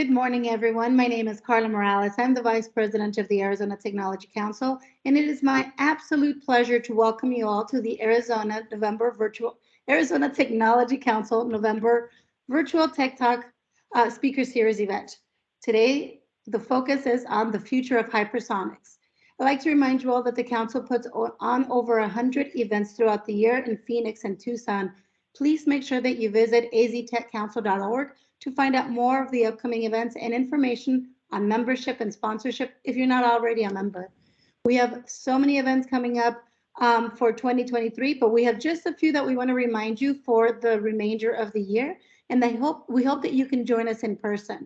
Good morning, everyone. My name is Carla Morales. I'm the Vice President of the Arizona Technology Council, and it is my absolute pleasure to welcome you all to the Arizona Technology Council November Virtual Tech Talk Speaker Series event. Today, the focus is on the future of hypersonics. I'd like to remind you all that the Council puts on over 100 events throughout the year in Phoenix and Tucson. Please make sure that you visit aztechcouncil.org to find out more of the upcoming events and information on membership and sponsorship if you're not already a member. We have so many events coming up for 2023, but we have just a few that we want to remind you for the remainder of the year. And we hope that you can join us in person.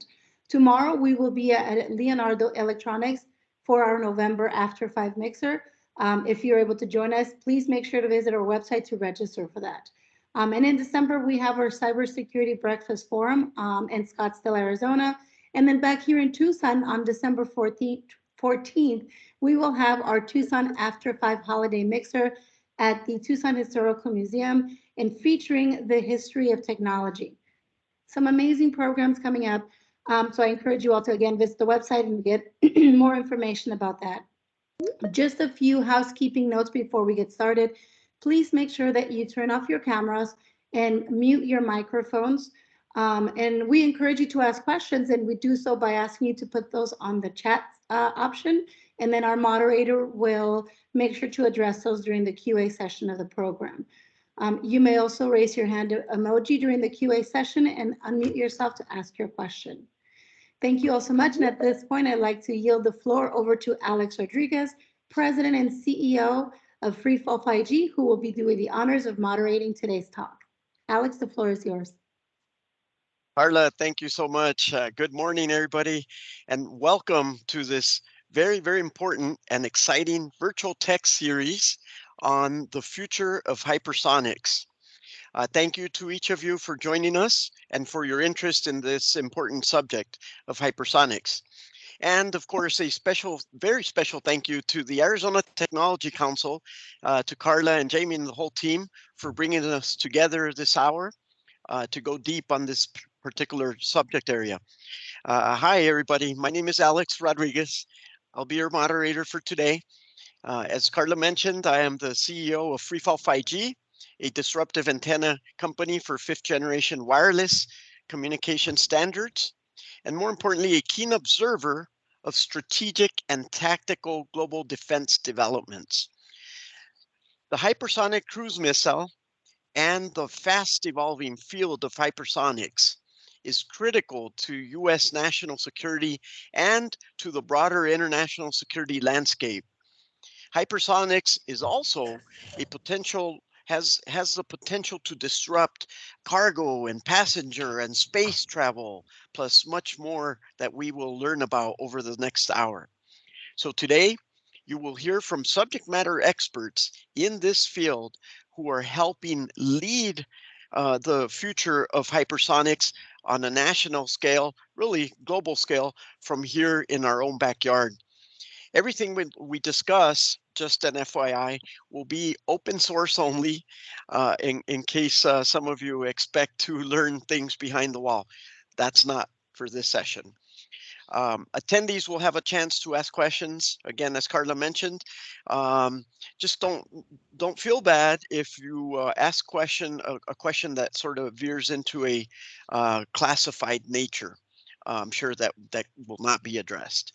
Tomorrow, we will be at Leonardo Electronics for our November After 5 mixer. If you're able to join us, please make sure to visit our website to register for that. And in December, we have our Cybersecurity Breakfast Forum in Scottsdale, Arizona. And then back here in Tucson on December 14th, we will have our Tucson After 5 Holiday Mixer at the Tucson Historical Museum and featuring the history of technology. Some amazing programs coming up. So I encourage you all to, again, visit the website and get more information about that. Just a few housekeeping notes before we get started. Please make sure that you turn off your cameras and mute your microphones. And we encourage you to ask questions, and we do so by asking you to put those on the chat option. And then our moderator will make sure to address those during the QA session of the program. You may also raise your hand emoji during the QA session and unmute yourself to ask your question. Thank you all so much. And at this point, I'd like to yield the floor over to Alex Rodriguez, President and CEO of Freefall 5G, who will be doing the honors of moderating today's talk. Alex, the floor is yours. Carla, thank you so much. Good morning, everybody, and welcome to this very, very important and exciting virtual tech series on the future of hypersonics. Thank you to each of you for joining us and for your interest in this important subject of hypersonics. And of course, a very special thank you to the Arizona Technology Council, to Carla and Jamie and the whole team for bringing us together this hour to go deep on this particular subject area. Hi, everybody. My name is Alex Rodriguez. I'll be your moderator for today. As Carla mentioned, I am the CEO of Freefall 5G, a disruptive antenna company for fifth generation wireless communication standards, and more importantly, a keen observer of strategic and tactical global defense developments. The hypersonic cruise missile and the fast evolving field of hypersonics is critical to U.S. national security and to the broader international security landscape. Hypersonics is also has the potential to disrupt cargo and passenger and space travel, plus much more that we will learn about over the next hour. So today, you will hear from subject matter experts in this field who are helping lead the future of hypersonics on a national scale, really global scale, from here in our own backyard. Everything we discuss, just an FYI, will be open source only in case some of you expect to learn things behind the wall. That's not for this session. Attendees will have a chance to ask questions. Again, as Carla mentioned, just don't feel bad if you ask a question that sort of veers into a classified nature. I'm sure that will not be addressed.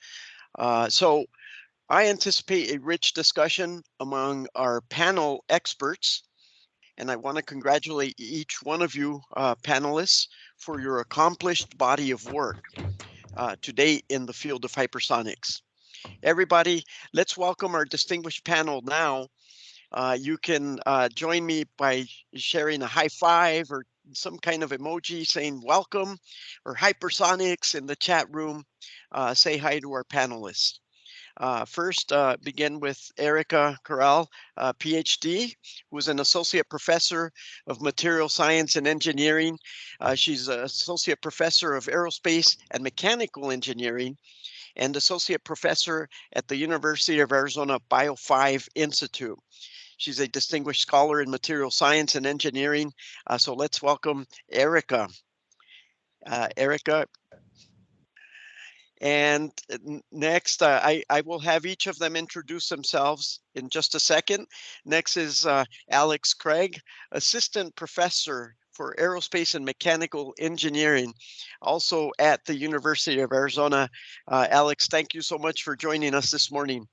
So I anticipate a rich discussion among our panel experts, and I want to congratulate each one of you panelists for your accomplished body of work to date in the field of hypersonics. Everybody, let's welcome our distinguished panel now. You can join me by sharing a high five or some kind of emoji saying welcome, or hypersonics in the chat room. Say hi to our panelists. First, begin with Erica Corral, PhD, who is an associate professor of material science and engineering. She's an associate professor of aerospace and mechanical engineering and associate professor at the University of Arizona Bio5 Institute. She's a distinguished scholar in material science and engineering. So let's welcome Erica. Erica, And next, I will have each of them introduce themselves in just a second. Next is Alex Craig, Assistant Professor for Aerospace and Mechanical Engineering, also at the University of Arizona. Alex, thank you so much for joining us this morning.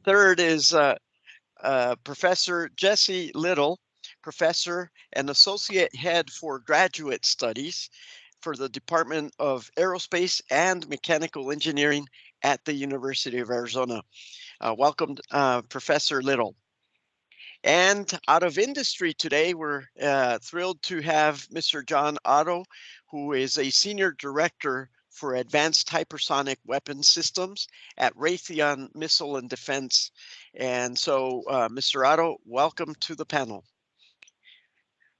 Third is Professor Jesse Little, Professor and Associate Head for Graduate Studies for the Department of Aerospace and Mechanical Engineering at the University of Arizona. Welcome, Professor Little. And out of industry today, we're thrilled to have Mr. John Otto, who is a Senior Director for Advanced Hypersonic Weapon Systems at Raytheon Missile and Defense. And so, Mr. Otto, welcome to the panel.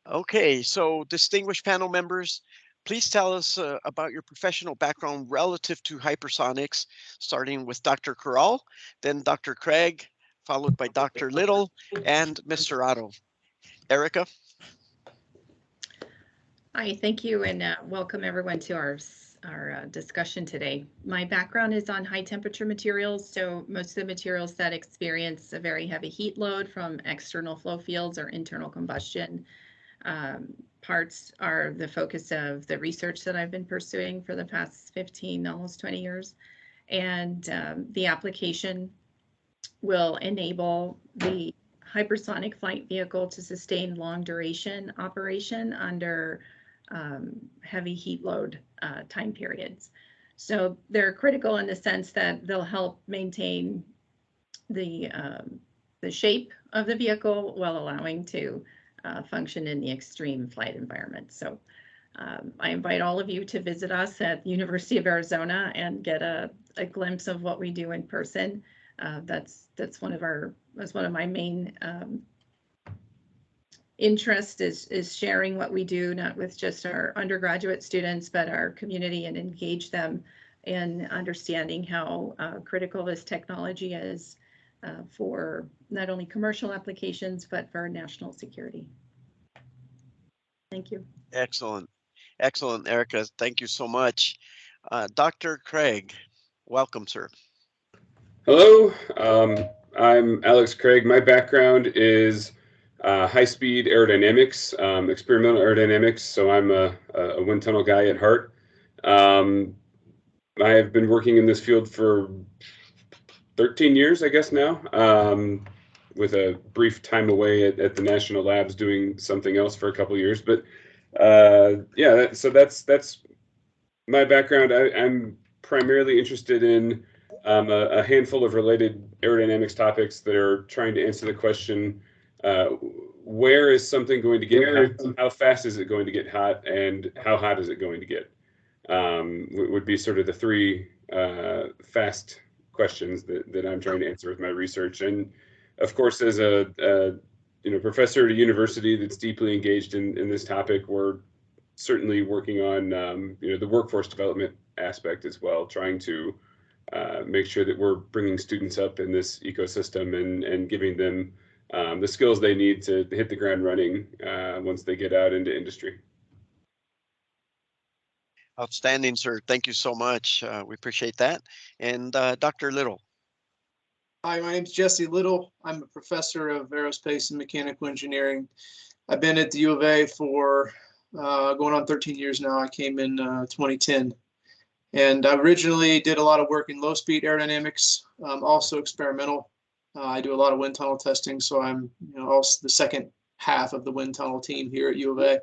Okay, so distinguished panel members, please tell us about your professional background relative to hypersonics, starting with Dr. Corral, then Dr. Craig, followed by Dr. Little, and Mr. Otto. Erica? Hi, thank you, and welcome everyone to our discussion today. My background is on high temperature materials, so most of the materials that experience a very heavy heat load from external flow fields or internal combustion parts are the focus of the research that I've been pursuing for the past 15, almost 20 years. And the application will enable the hypersonic flight vehicle to sustain long duration operation under heavy heat load time periods. So they're critical in the sense that they'll help maintain the shape of the vehicle while allowing to function in the extreme flight environment. So I invite all of you to visit us at the University of Arizona and get a glimpse of what we do in person. That's one of my main interest is sharing what we do, not with just our undergraduate students, but our community, and engage them in understanding how critical this technology is for not only commercial applications, but for national security. Thank you. Excellent. Excellent, Erica. Thank you so much. Dr. Craig, welcome, sir. Hello, I'm Alex Craig. My background is high-speed aerodynamics, experimental aerodynamics, so I'm a wind tunnel guy at heart. I have been working in this field for 13 years, I guess now, with a brief time away at the national labs doing something else for a couple years. But yeah, so that's my background. I'm primarily interested in a handful of related aerodynamics topics that are trying to answer the question, where is something going to get hot? How fast is it going to get hot? And how hot is it going to get? Would be sort of the three fast questions that I'm trying to answer with my research. And of course, as a professor at a university that's deeply engaged in this topic, we're certainly working on the workforce development aspect as well, trying to make sure that we're bringing students up in this ecosystem and giving them the skills they need to hit the ground running once they get out into industry. Outstanding, sir. Thank you so much. We appreciate that. And Dr. Little. Hi, my name is Jesse Little. I'm a professor of aerospace and mechanical engineering. I've been at the U of A for going on 13 years now. I came in 2010. And I originally did a lot of work in low-speed aerodynamics, also experimental. I do a lot of wind tunnel testing, so I'm also the second half of the wind tunnel team here at U of A.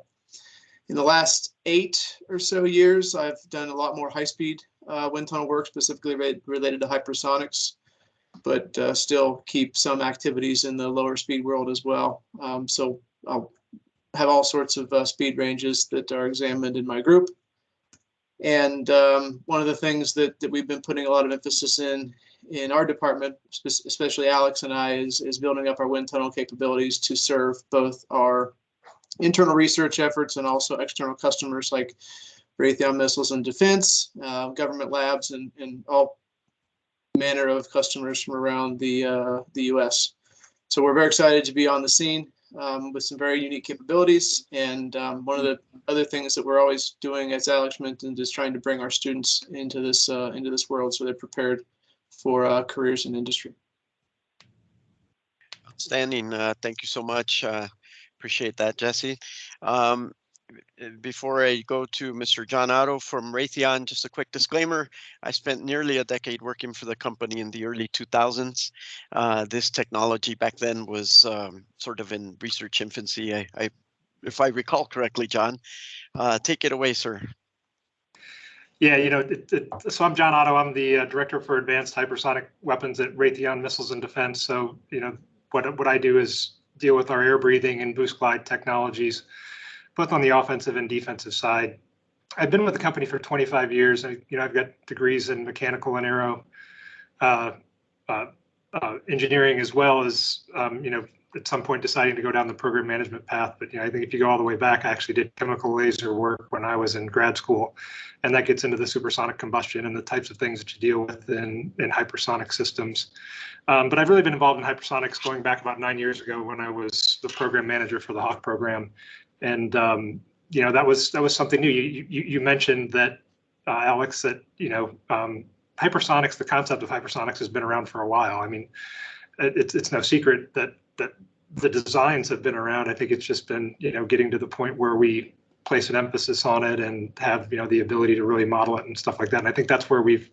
In the last 8 or so years, I've done a lot more high-speed wind tunnel work, specifically related to hypersonics, but still keep some activities in the lower speed world as well. So I'll have all sorts of speed ranges that are examined in my group. And one of the things that we've been putting a lot of emphasis in our department, especially Alex and I, is building up our wind tunnel capabilities to serve both our internal research efforts and also external customers like Raytheon Missiles and Defense, government labs, and all manner of customers from around the U.S. So we're very excited to be on the scene. with some very unique capabilities. And one of the other things that we're always doing, as Alex mentioned, is trying to bring our students into this world so they're prepared for careers in industry. Outstanding. Thank you so much. Appreciate that, Jesse. Before I go to Mr. John Otto from Raytheon, just a quick disclaimer. I spent nearly a decade working for the company in the early 2000s. This technology back then was sort of in research infancy, if I recall correctly, John. Take it away, sir. Yeah, so I'm John Otto. I'm the Director for Advanced Hypersonic Weapons at Raytheon Missiles and Defense. So, what I do is deal with our air breathing and boost glide technologies, both on the offensive and defensive side. I've been with the company for 25 years. I've got degrees in mechanical and aero engineering, as well as, at some point deciding to go down the program management path. But I think if you go all the way back, I actually did chemical laser work when I was in grad school, and that gets into the supersonic combustion and the types of things that you deal with in hypersonic systems. But I've really been involved in hypersonics going back about 9 years ago when I was the program manager for the Hawk program, and that was something new. You mentioned that, Alex, that hypersonics, the concept of hypersonics has been around for a while. I mean, it's no secret that the designs have been around. I think it's just been getting to the point where we place an emphasis on it and have the ability to really model it and stuff like that. And I think that's where we've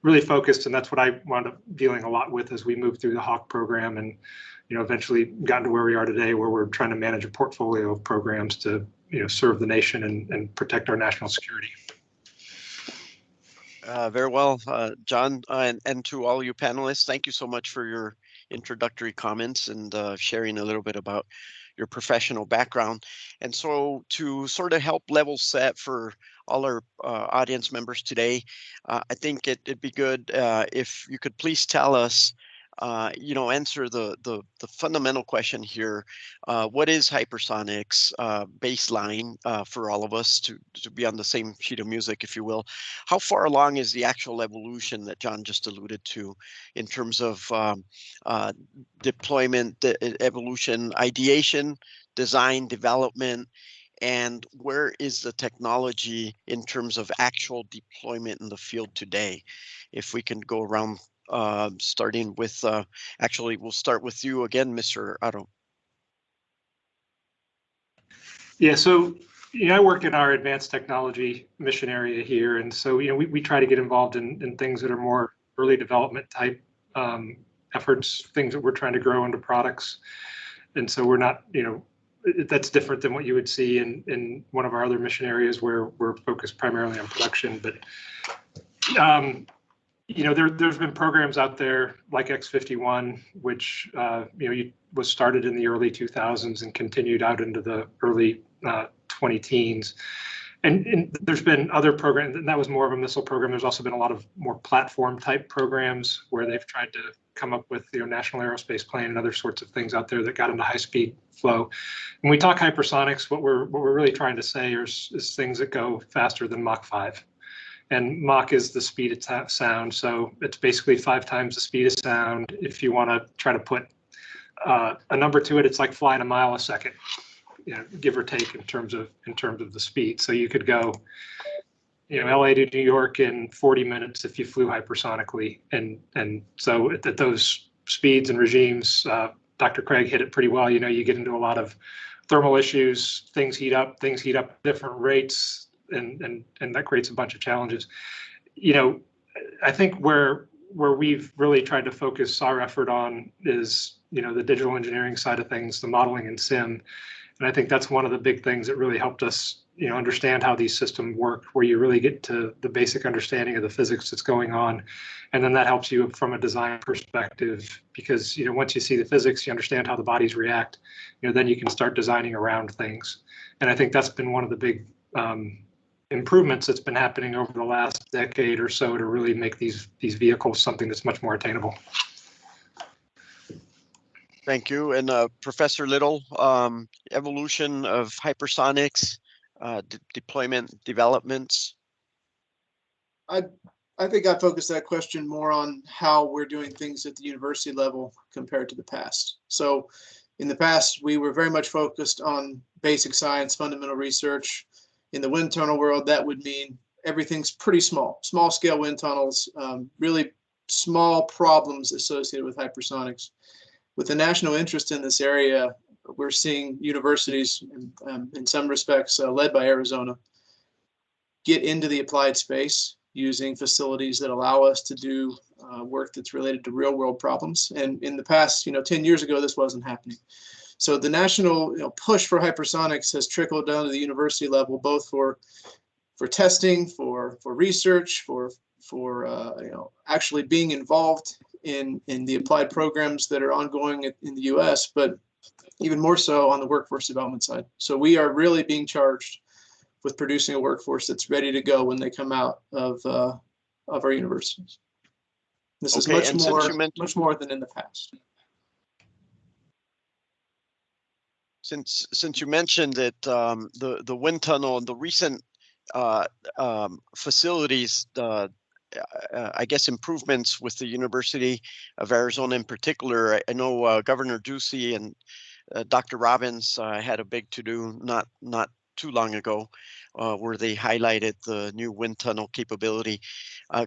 really focused, and that's what I wound up dealing a lot with as we moved through the Hawk program, and eventually gotten to where we are today, where we're trying to manage a portfolio of programs to serve the nation and protect our national security. Very well, John, and to all you panelists, thank you so much for your introductory comments and sharing a little bit about your professional background. And so, to sort of help level set for all our audience members today, I think it'd be good if you could please tell us, answer the fundamental question here. What is hypersonics baseline for all of us to be on the same sheet of music, if you will? How far along is the actual evolution that John just alluded to in terms of deployment, evolution, ideation, design, development, and where is the technology in terms of actual deployment in the field today? If we can go around, starting with, actually, we'll start with you again, Mr. Otto. Yeah, so I work in our advanced technology mission area here, and so we try to get involved in things that are more early development type efforts, things that we're trying to grow into products. And so we're not, that's different than what you would see in one of our other mission areas where we're focused primarily on production. But there's been programs out there like X-51, which was started in the early 2000s and continued out into the early 2010s. And there's been other programs, and that was more of a missile program. There's also been a lot of more platform type programs where they've tried to come up with National Aerospace Plane and other sorts of things out there that got into high speed flow. When we talk hypersonics, what we're really trying to say is things that go faster than Mach 5. And Mach is the speed of sound, so it's basically 5 times the speed of sound. If you want to try to put a number to it, it's like flying a mile a second, give or take in terms of the speed. So you could go, LA to New York in 40 minutes if you flew hypersonically, and so at those speeds and regimes, Dr. Craig hit it pretty well. You get into a lot of thermal issues. Things heat up at different rates. And that creates a bunch of challenges. I think where we've really tried to focus our effort on is, the digital engineering side of things, the modeling and sim. And I think that's one of the big things that really helped us, understand how these systems work, where you really get to the basic understanding of the physics that's going on. And then that helps you from a design perspective, because, once you see the physics, you understand how the bodies react, then you can start designing around things. And I think that's been one of the big improvements that's been happening over the last decade or so to really make these vehicles something that's much more attainable. Thank you. And Professor Little, evolution of hypersonics, deployment, developments. I think I focused that question more on how we're doing things at the university level compared to the past. So In the past, we were very much focused on basic science, fundamental research. In the wind tunnel world, that would mean everything's pretty small scale wind tunnels, really small problems associated with hypersonics. With the national interest in this area, we're seeing universities, in some respects led by Arizona, get into the applied space using facilities that allow us to do work that's related to real world problems. And in the past, 10 years ago, this wasn't happening. So the national push for hypersonics has trickled down to the university level, both for testing, for research, for actually being involved in the applied programs that are ongoing in the U.S., but even more so on the workforce development side. So we are really being charged with producing a workforce that's ready to go when they come out of our universities. This is much more than in the past. Since you mentioned that the wind tunnel and the recent facilities, I guess improvements with the University of Arizona in particular, I know Governor Ducey and Dr. Robbins had a big to-do not too long ago, where they highlighted the new wind tunnel capability.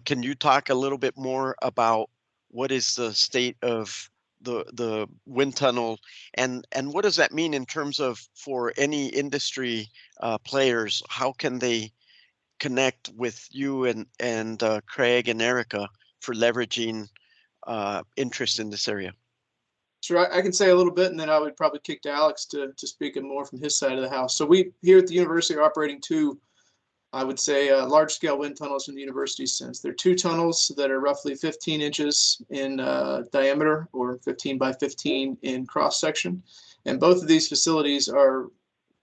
Can you talk a little bit more about what is the state of the wind tunnel, and what does that mean in terms of for any industry players? How can they connect with you and Craig and Erica for leveraging interest in this area? Sure, I can say a little bit, and then I would probably kick to Alex to speak more from his side of the house. So we here at the university are operating two, I would say, large-scale wind tunnels in the university's sense. They're two tunnels that are roughly 15 inches in diameter, or 15 by 15 in cross-section. And both of these facilities are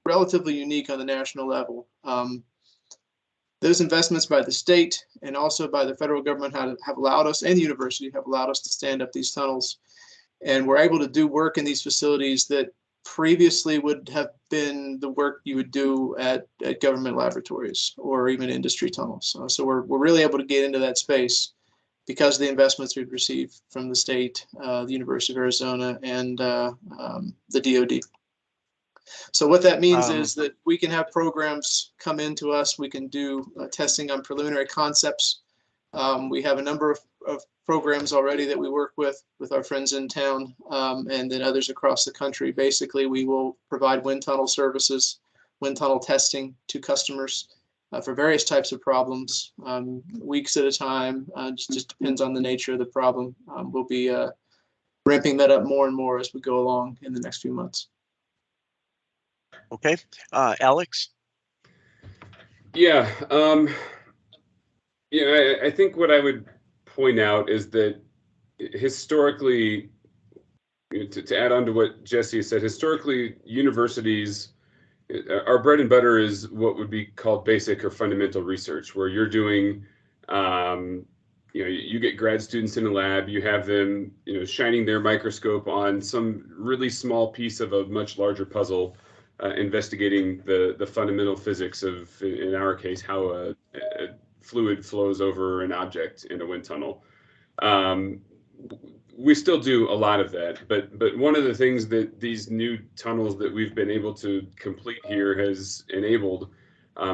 relatively unique on the national level. Those investments by the state and also by the federal government have allowed us, and the university have allowed us to stand up these tunnels. And we're able to do work in these facilities that previously would have been the work you would do at government laboratories or even industry tunnels. So we're really able to get into that space because of the investments we've received from the state, the University of Arizona, and the DoD. So what that means is that we can have programs come into us. We can do testing on preliminary concepts. We have a number of programs already that we work with our friends in town, and then others across the country. Basically, we will provide wind tunnel services, wind tunnel testing to customers for various types of problems, weeks at a time. Just depends on the nature of the problem. We'll be ramping that up more and more as we go along in the next few months. Okay, Alex? Yeah, I think what I would point out is that historically, to add on to what Jesse said, historically universities, our bread and butter is what would be called basic or fundamental research, where you're doing, you get grad students in a lab, you have them, shining their microscope on some really small piece of a much larger puzzle, investigating the fundamental physics of, in our case, how a fluid flows over an object in a wind tunnel. We still do a lot of that, but one of the things that these new tunnels that we've been able to complete here has enabled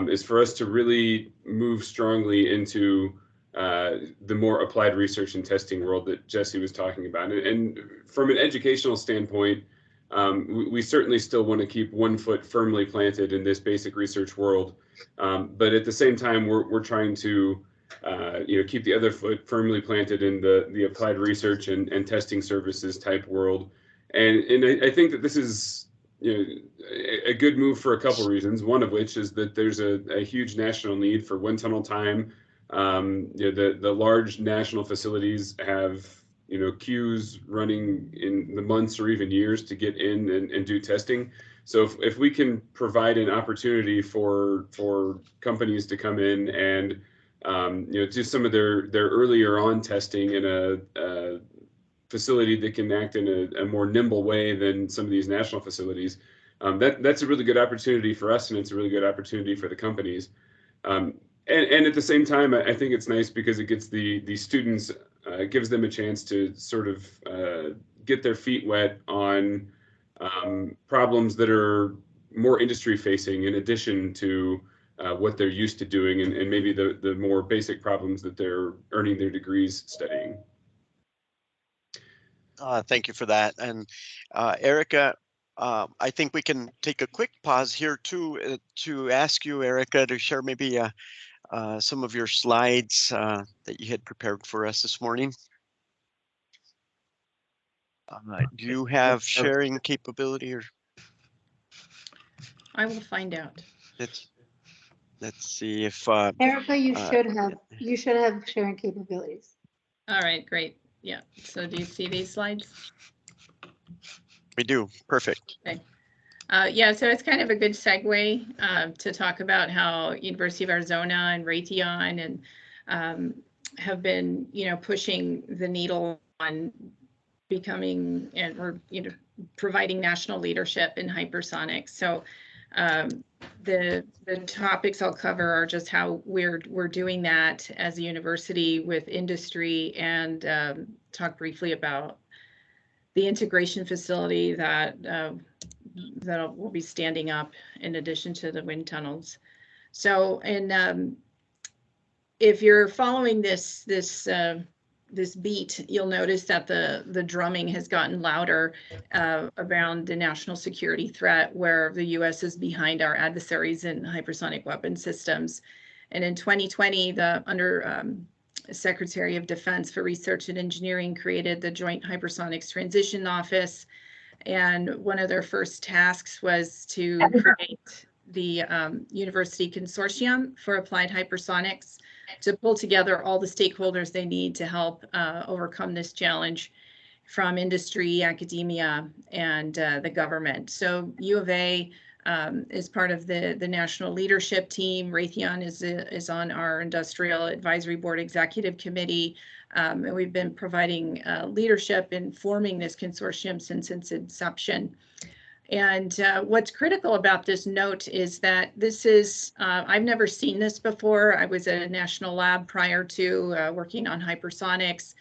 is for us to really move strongly into the more applied research and testing world that Jesse was talking about. And from an educational standpoint, we certainly still want to keep one foot firmly planted in this basic research world, but at the same time, we're trying to keep the other foot firmly planted in the applied research and testing services type world. And I think that this is a good move for a couple reasons. One of which is that there's a huge national need for wind tunnel time. The large national facilities have queues running in the months or even years to get in and do testing. So if we can provide an opportunity for companies to come in and do some of their earlier on testing in a facility that can act in a more nimble way than some of these national facilities, that's a really good opportunity for us, and it's a really good opportunity for the companies. And at the same time, I think it's nice because it gets the students, gives them a chance to sort of get their feet wet on problems that are more industry facing in addition to what they're used to doing, and maybe the more basic problems that they're earning their degrees studying. Thank you for that. And Erica, I think we can take a quick pause here too to ask you, Erica, to share maybe some of your slides that you had prepared for us this morning. Do you have sharing capability, or? I will find out. Let's see if Erica, you should have sharing capabilities. All right, great. Yeah. So do you see these slides? we do. Perfect. Okay. Yeah, so it's kind of a good segue to talk about how University of Arizona and Raytheon and have been, pushing the needle on becoming or providing national leadership in hypersonics. So the topics I'll cover are just how we're doing that as a university with industry, and talk briefly about the integration facility that will be standing up in addition to the wind tunnels. So, and if you're following this beat, you'll notice that the drumming has gotten louder around the national security threat, where the U.S. is behind our adversaries in hypersonic weapon systems. And in 2020, the Secretary of Defense for Research and Engineering created the Joint Hypersonics Transition Office. And one of their first tasks was to create the University Consortium for Applied Hypersonics, to pull together all the stakeholders they need to help overcome this challenge, from industry, academia, and the government. So U of A is part of the national leadership team. Raytheon is on our Industrial Advisory Board Executive Committee. And we've been providing leadership in forming this consortium since its inception. And what's critical about this note is that this is, I've never seen this before. I was at a national lab prior to working on hypersonics.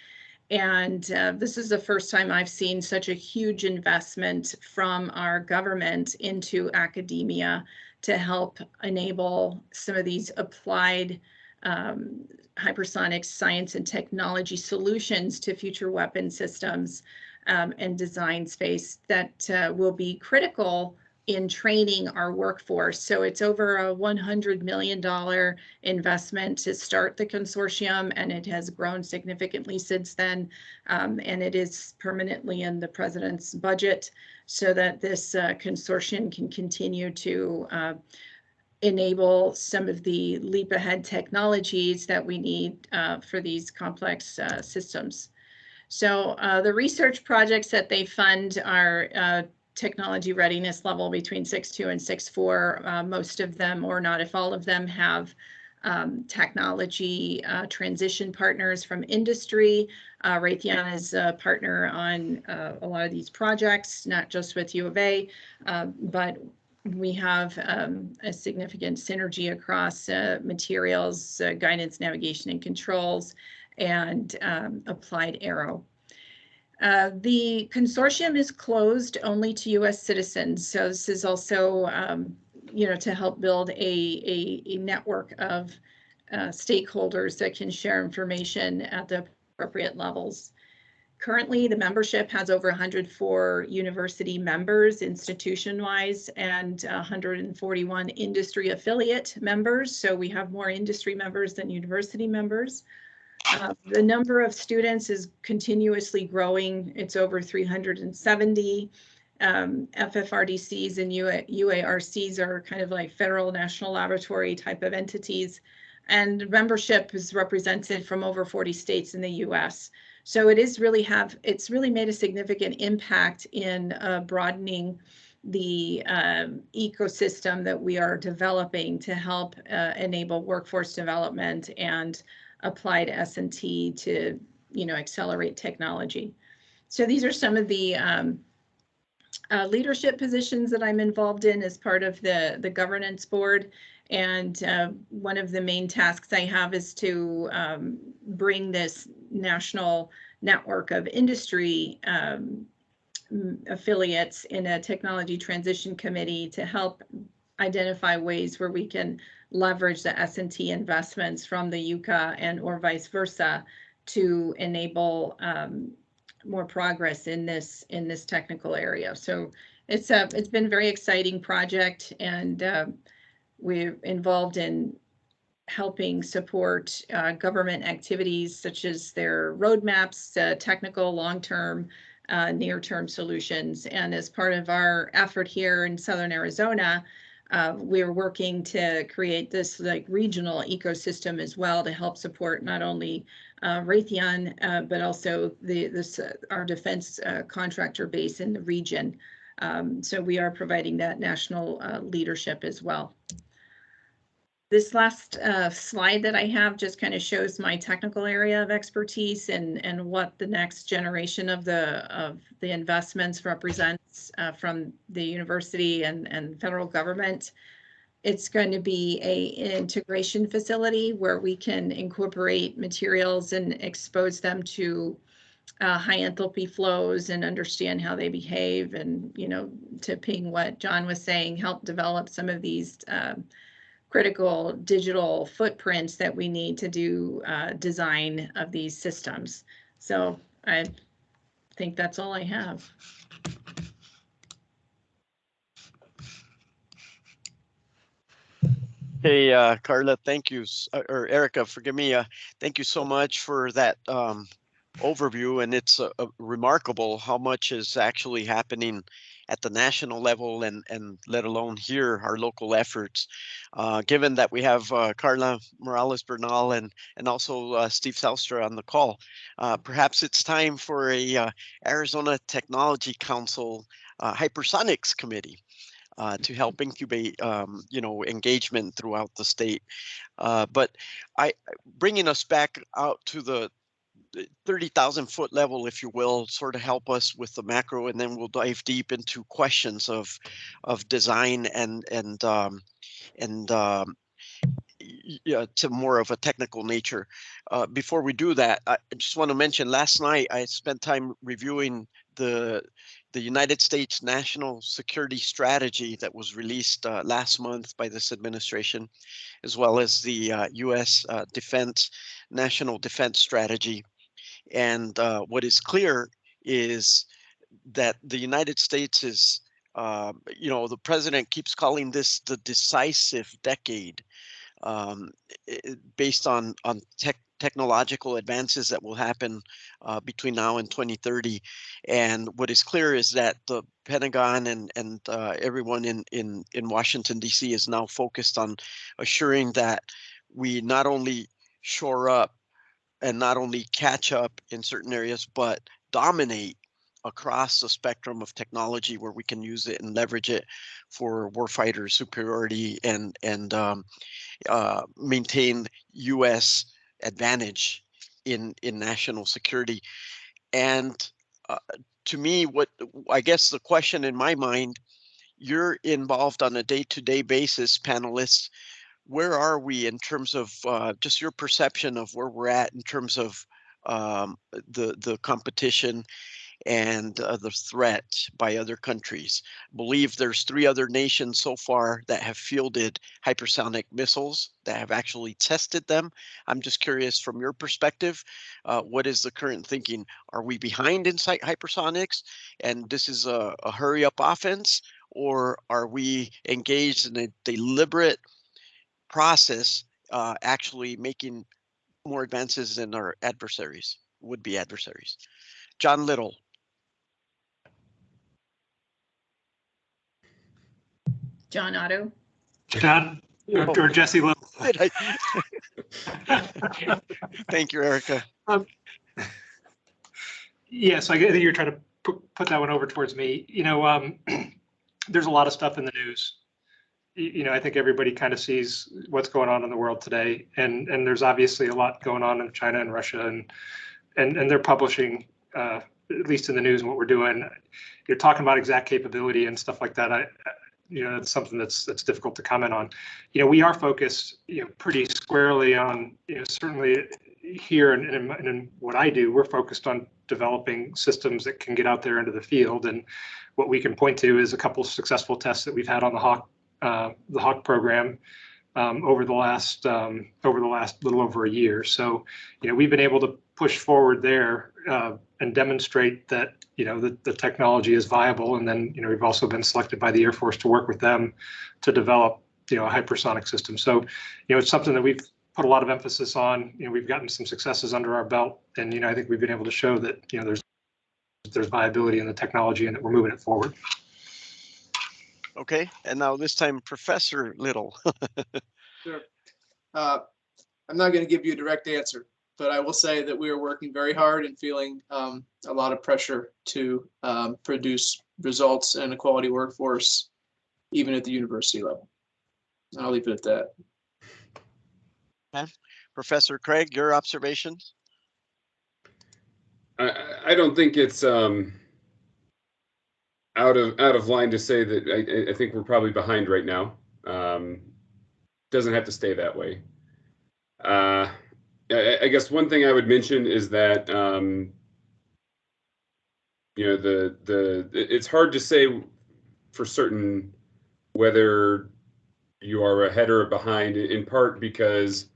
And this is the first time I've seen such a huge investment from our government into academia to help enable some of these applied hypersonic science and technology solutions to future weapon systems and design space that will be critical in training our workforce. So it's over a $100 million investment to start the consortium, and it has grown significantly since then. And it is permanently in the president's budget, so that this consortium can continue to enable some of the leap ahead technologies that we need for these complex systems. So the research projects that they fund are technology readiness level between 6.2 and 6.4. Most of them, or not if all of them, have technology transition partners from industry. Raytheon is a partner on a lot of these projects, not just with U of A, but we have a significant synergy across materials, guidance, navigation, and controls, and applied aero. The consortium is closed only to U.S. citizens. So this is also, to help build a network of stakeholders that can share information at the appropriate levels. Currently, the membership has over 104 university members institution-wise, and 141 industry affiliate members. So we have more industry members than university members. The number of students is continuously growing. It's over 370. FFRDCs and UARCs are kind of like federal national laboratory type of entities. And membership is represented from over 40 states in the US. So it's really made a significant impact in broadening the ecosystem that we are developing to help enable workforce development and applied S&T to, accelerate technology. So these are some of the leadership positions that I'm involved in as part of the governance board. And one of the main tasks I have is to bring this national network of industry affiliates in a technology transition committee to help identify ways where we can leverage the S&T investments from the UCA and or vice versa to enable more progress in this technical area. So it's been a very exciting project, and we're involved in helping support government activities such as their roadmaps, technical, long-term, near-term solutions. And as part of our effort here in Southern Arizona, we're working to create this like regional ecosystem as well to help support not only Raytheon, but also our defense contractor base in the region. So we are providing that national leadership as well. This last slide that I have just kind of shows my technical area of expertise and what the next generation of the investments represents from the university and federal government. It's going to be an integration facility where we can incorporate materials and expose them to high enthalpy flows and understand how they behave, and, you know, to ping what John was saying, help develop some of these critical digital footprints that we need to do design of these systems. So I think that's all I have. Hey, Carla, thank you, or Erica, forgive me. Thank you so much for that overview, and it's remarkable how much is actually happening at the national level, and let alone here, our local efforts. Given that we have Carla Morales Bernal and also Steve Selstra on the call, perhaps it's time for a Arizona Technology Council Hypersonics Committee to help incubate, engagement throughout the state. But bringing us back out to the 30,000 foot level, if you will, sort of help us with the macro, and then we'll dive deep into questions of design and to more of a technical nature. Before we do that, I just want to mention last night I spent time reviewing the United States National Security Strategy that was released last month by this administration, as well as the U.S. National Defense Strategy. And what is clear is that the United States is, the president keeps calling this the decisive decade, based on technological advances that will happen between now and 2030. And what is clear is that the Pentagon and everyone in Washington, D.C. is now focused on assuring that we not only shore up and not only catch up in certain areas, but dominate across the spectrum of technology where we can use it and leverage it for warfighter superiority and maintain U.S. advantage in national security. And to me, what I guess the question in my mind, you're involved on a day-to-day basis, panelists. Where are we in terms of just your perception of where we're at in terms of the competition and the threat by other countries? I believe there's 3 other nations so far that have fielded hypersonic missiles, that have actually tested them. I'm just curious from your perspective, what is the current thinking? Are we behind in hypersonics and this is a hurry up offense, or are we engaged in a deliberate process, actually making more advances than our adversaries, would-be adversaries? John Little. John Otto. John or Jesse Little. Thank you, Erica. So I think you're trying to put that one over towards me. There's a lot of stuff in the news. I think everybody kind of sees what's going on in the world today, and there's obviously a lot going on in China and Russia, and they're publishing, at least in the news, what we're doing. You're talking about exact capability and stuff like that. It's something that's difficult to comment on. We are focused, pretty squarely on, certainly, here and what I do, we're focused on developing systems that can get out there into the field. And what we can point to is a couple of successful tests that we've had on the Hawk program over the last little over a year. So, we've been able to push forward there and demonstrate that, the technology is viable. And then, we've also been selected by the Air Force to work with them to develop, a hypersonic system. So, it's something that we've put a lot of emphasis on. We've gotten some successes under our belt, and I think we've been able to show that there's viability in the technology and that we're moving it forward. Okay, and now this time, Professor Little. Sure. I'm not going to give you a direct answer, but I will say that we are working very hard and feeling a lot of pressure to produce results and a quality workforce, even at the university level. I'll leave it at that. Okay. Professor Craig, your observations? I don't think it's out of line to say that I think we're probably behind right now. Doesn't have to stay that way. I guess one thing I would mention is that it's hard to say for certain whether you are ahead or behind, in part because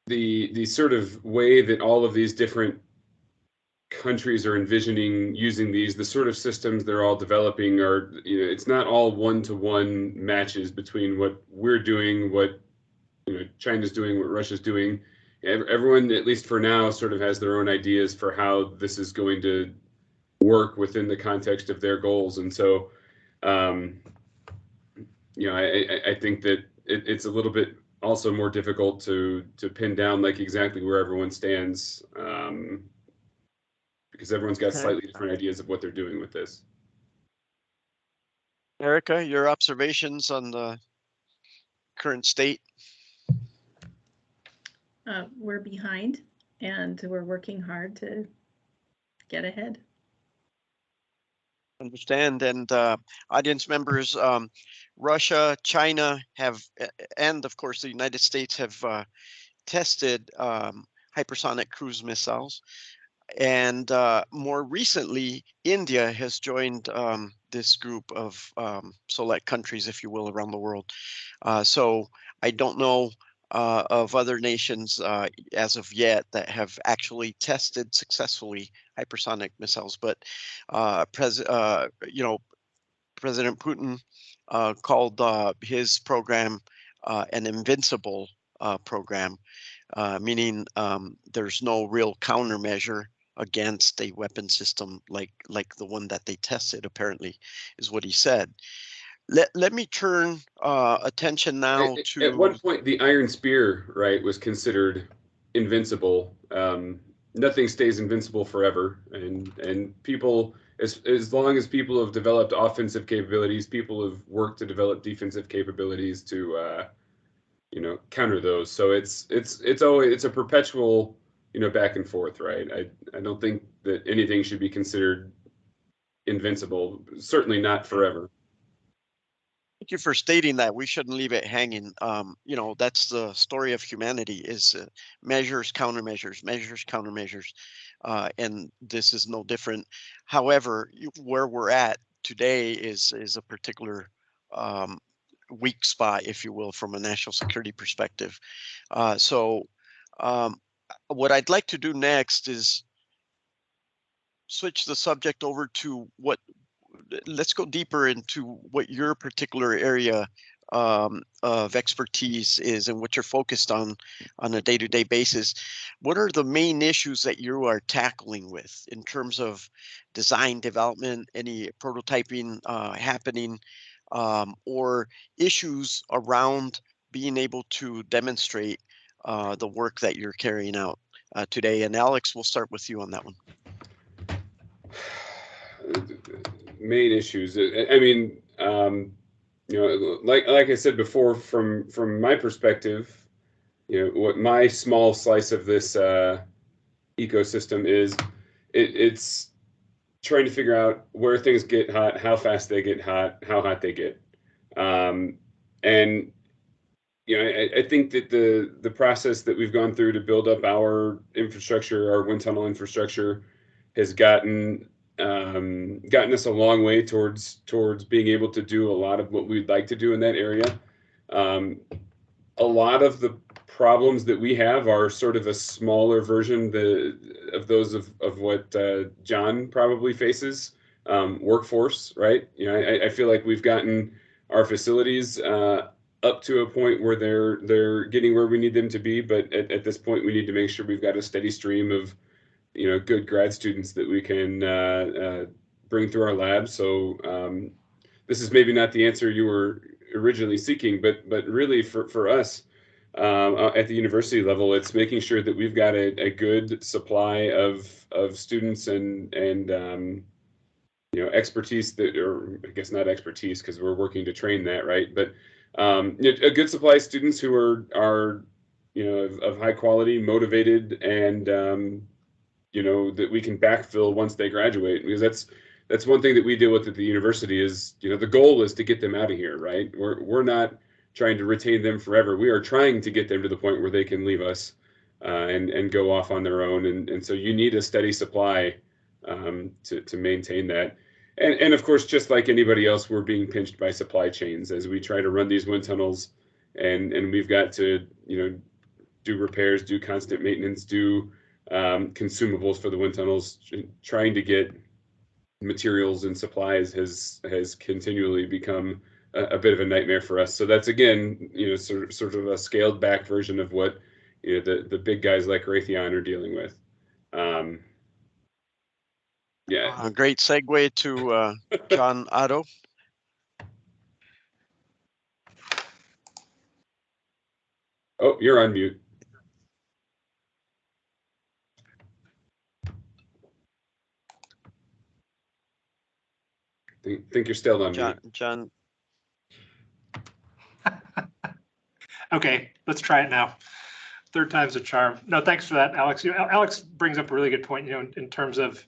the sort of way that all of these different countries are envisioning using the sort of systems they're all developing are, it's not all one-to-one matches between what we're doing, what China's doing, what Russia's doing. Everyone, at least for now, sort of has their own ideas for how this is going to work within the context of their goals. And so, I think that it's a little bit also more difficult to pin down like exactly where everyone stands, because everyone's got slightly different ideas of what they're doing with this. Erica, your observations on the current state? We're behind, and we're working hard to get ahead. Understand. And audience members, Russia, China have, and of course the United States have tested hypersonic cruise missiles. And more recently, India has joined this group of select countries, if you will, around the world. So I don't know of other nations as of yet that have actually tested successfully hypersonic missiles, but President Putin called his program an invincible program, meaning there's no real countermeasure against a weapon system like the one that they tested, apparently, is what he said. Let me turn attention now to... At one point, the Iron Spear, right, was considered invincible. Nothing stays invincible forever, and people, as long as people have developed offensive capabilities, people have worked to develop defensive capabilities to counter those. So it's always a perpetual back and forth, right? I don't think that anything should be considered invincible, certainly not forever. Thank you for stating that. We shouldn't leave it hanging. That's the story of humanity, is measures, countermeasures, measures, countermeasures. And this is no different. However, where we're at today is a particular weak spot, if you will, from a national security perspective. So what I'd like to do next is switch the subject over to let's go deeper into what your particular area of expertise is and what you're focused on a day-to-day basis. What are the main issues that you are tackling with in terms of design development, any prototyping happening, or issues around being able to demonstrate the work that you're carrying out today? And Alex, we'll start with you on that one. Main issues. I mean, like I said before, from my perspective, what my small slice of this ecosystem is, it's trying to figure out where things get hot, how fast they get hot, how hot they get, and I think that the process that we've gone through to build up our infrastructure, our wind tunnel infrastructure, has gotten us a long way towards being able to do a lot of what we'd like to do in that area. A lot of the problems that we have are sort of a smaller version of those of what John probably faces. Workforce, right? I feel like we've gotten our facilities up to a point where they're getting where we need them to be, but at this point we need to make sure we've got a steady stream of good grad students that we can bring through our labs. So this is maybe not the answer you were originally seeking, but really for us at the university level, it's making sure that we've got a good supply of students and expertise or I guess not expertise because we're working to train that, right? But a good supply of students who are of high quality, motivated, and that we can backfill once they graduate, because that's one thing that we deal with at the university is, the goal is to get them out of here, right? We're not trying to retain them forever. We are trying to get them to the point where they can leave us and go off on their own. And so you need a steady supply to maintain that. And of course, just like anybody else, we're being pinched by supply chains as we try to run these wind tunnels, and we've got to, do repairs, do constant maintenance, do consumables for the wind tunnels. Trying to get materials and supplies has continually become a bit of a nightmare for us. So that's, again, sort of a scaled back version of what the big guys like Raytheon are dealing with. Yeah. Great segue to John Otto. Oh, you're on mute. Think you're still on mute. John. Okay, let's try it now. Third time's a charm. No, thanks for that, Alex. Alex brings up a really good point, in terms of,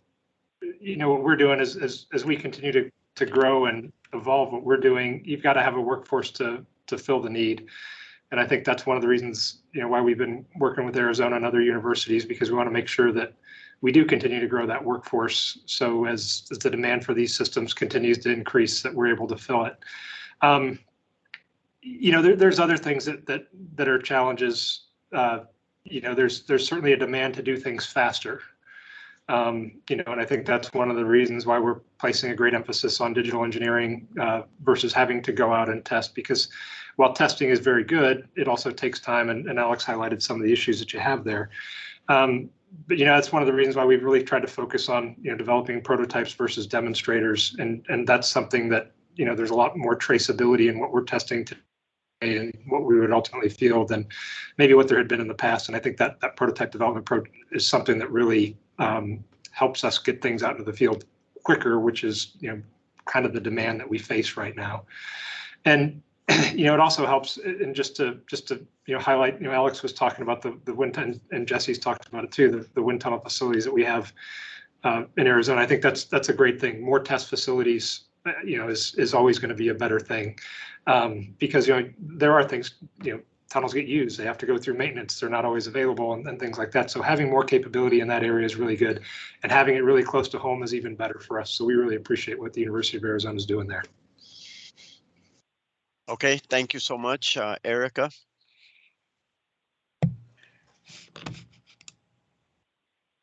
what we're doing as we continue to grow and evolve what we're doing. You've got to have a workforce to fill the need. And I think that's one of the reasons, why we've been working with Arizona and other universities, because we want to make sure that we do continue to grow that workforce. So as the demand for these systems continues to increase, that we're able to fill it. There's other things that are challenges. There's certainly a demand to do things faster. And I think that's one of the reasons why we're placing a great emphasis on digital engineering versus having to go out and test, because while testing is very good, it also takes time, and Alex highlighted some of the issues that you have there. But that's one of the reasons why we've really tried to focus on developing prototypes versus demonstrators, and that's something that there's a lot more traceability in what we're testing today and what we would ultimately field than maybe what there had been in the past. And I think that prototype development is something that really helps us get things out into the field quicker, which is kind of the demand that we face right now. And it also helps, and just to highlight, Alex was talking about the wind tunnel, and Jesse's talked about it too, the wind tunnel facilities that we have in Arizona. I think that's a great thing. More test facilities, is always going to be a better thing, because there are things, tunnels get used, they have to go through maintenance, they're not always available, and things like that. So having more capability in that area is really good, and having it really close to home is even better for us. So we really appreciate what the University of Arizona is doing there. Okay, thank you so much, Erica.